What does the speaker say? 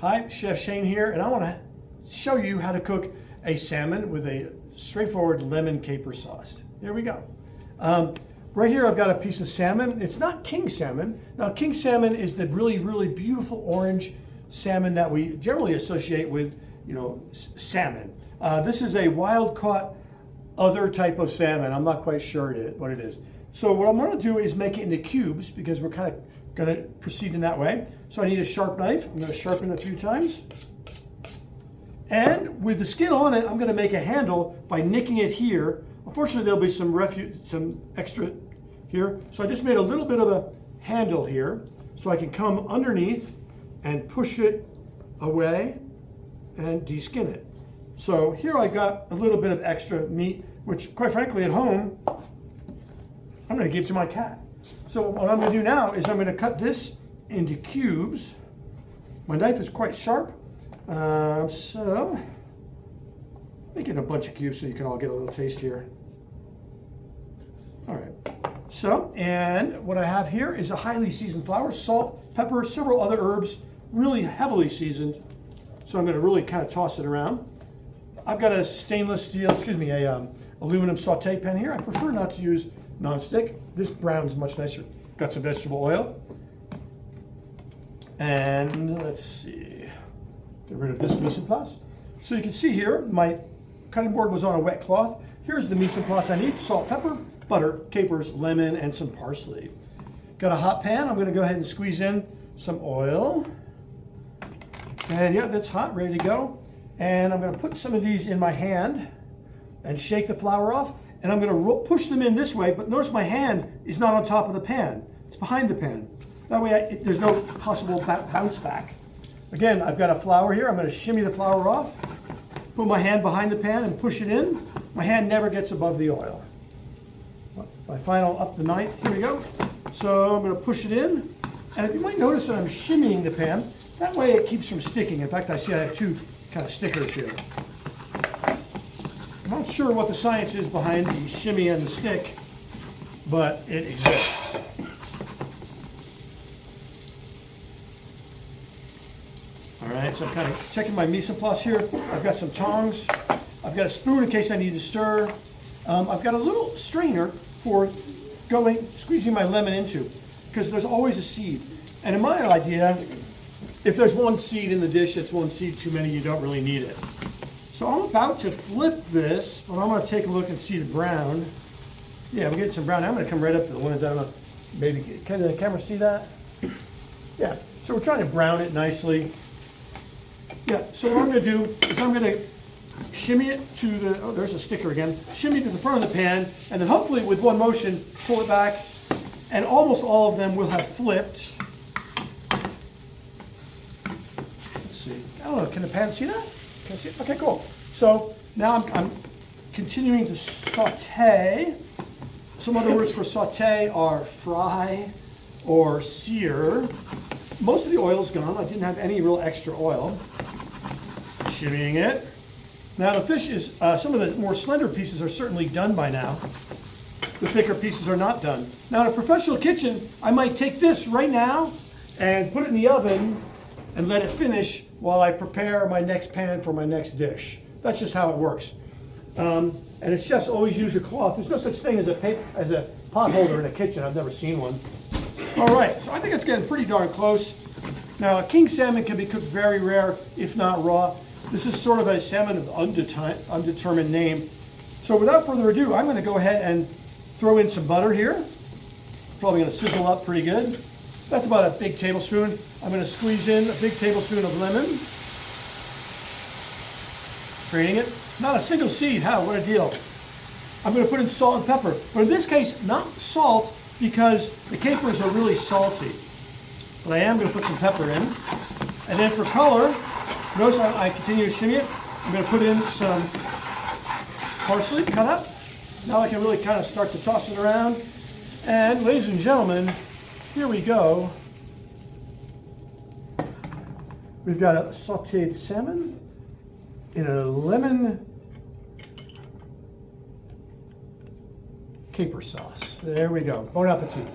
Hi, Chef Shane here, and I want to show you how to cook a salmon with a straightforward lemon caper sauce. Here we go. Right here I've got a piece of salmon. It's not king salmon. Now king salmon is the really, really beautiful orange salmon that we generally associate with, salmon. This is a wild caught other type of salmon. I'm not quite sure what it is. So what I'm going to do is make it into cubes because we're kind of going to proceed in that way. So I need a sharp knife. I'm going to sharpen it a few times. And with the skin on it, I'm going to make a handle by nicking it here. Unfortunately, there'll be some extra here. So I just made a little bit of a handle here so I can come underneath and push it away and de-skin it. So here I got a little bit of extra meat, which quite frankly at home, I'm going to give to my cat. So what I'm going to do now is I'm going to cut this into cubes. My knife is quite sharp. So make it a bunch of cubes so you can all get a little taste here. All right. So, and what I have here is a highly seasoned flour, salt, pepper, several other herbs, really heavily seasoned. So I'm going to really kind of toss it around. I've got a aluminum saute pan here. I prefer not to use non-stick. This brown's much nicer. Got some vegetable oil. And let's see, get rid of this mise en place. So you can see here, my cutting board was on a wet cloth. Here's the mise en place I need: salt, pepper, butter, capers, lemon, and some parsley. Got a hot pan. I'm going to go ahead and squeeze in some oil. And yeah, that's hot, ready to go. And I'm going to put some of these in my hand and shake the flour off. And I'm going to push them in this way, but notice my hand is not on top of the pan. It's behind the pan. That way there's no possible bounce back. Again, I've got a flour here. I'm going to shimmy the flour off, put my hand behind the pan and push it in. My hand never gets above the oil. My final up the ninth, here we go. So I'm going to push it in. And you might notice that I'm shimmying the pan. That way it keeps from sticking. In fact, I see I have two kind of stickers here. I'm not sure what the science is behind the shimmy and the stick, but it exists. All right, so I'm kind of checking my mise en place here. I've got some tongs. I've got a spoon in case I need to stir. I've got a little strainer for squeezing my lemon into, because there's always a seed. And in my idea, if there's one seed in the dish, it's one seed too many, you don't really need it. So I'm about to flip this, but I'm going to take a look and see the brown. Yeah, we're getting some brown. I'm going to come right up to the lens. I don't know, maybe, can the camera see that? Yeah, so we're trying to brown it nicely. Yeah, so what I'm going to do is I'm going to shimmy it to the, oh, there's a sticker again. Shimmy to the front of the pan, and then hopefully with one motion, pull it back, and almost all of them will have flipped. Let's see. I don't know, can the pan see that? Can I see it? Okay, cool. So now I'm continuing to saute. Some other words for saute are fry or sear. Most of the oil's gone. I didn't have any real extra oil. Shimmying it. Now the fish is, some of the more slender pieces are certainly done by now. The thicker pieces are not done. Now in a professional kitchen, I might take this right now and put it in the oven and let it finish while I prepare my next pan for my next dish. That's just how it works. And as chefs always use a cloth. There's no such thing as a pot holder in a kitchen. I've never seen one. All right, so I think it's getting pretty darn close. Now, a king salmon can be cooked very rare, if not raw. This is sort of a salmon of undetermined name. So without further ado, I'm going to go ahead and throw in some butter here. Probably going to sizzle up pretty good. That's about a big tablespoon. I'm going to squeeze in a big tablespoon of lemon. Draining it. Not a single seed. How? What a deal. I'm going to put in salt and pepper. But in this case, not salt, because the capers are really salty. But I am going to put some pepper in. And then for color, notice I continue to shimmy it. I'm going to put in some parsley cut up. Now I can really kind of start to toss it around. And ladies and gentlemen, here we go. We've got a sauteed salmon in a lemon caper sauce. There we go. Bon appetit.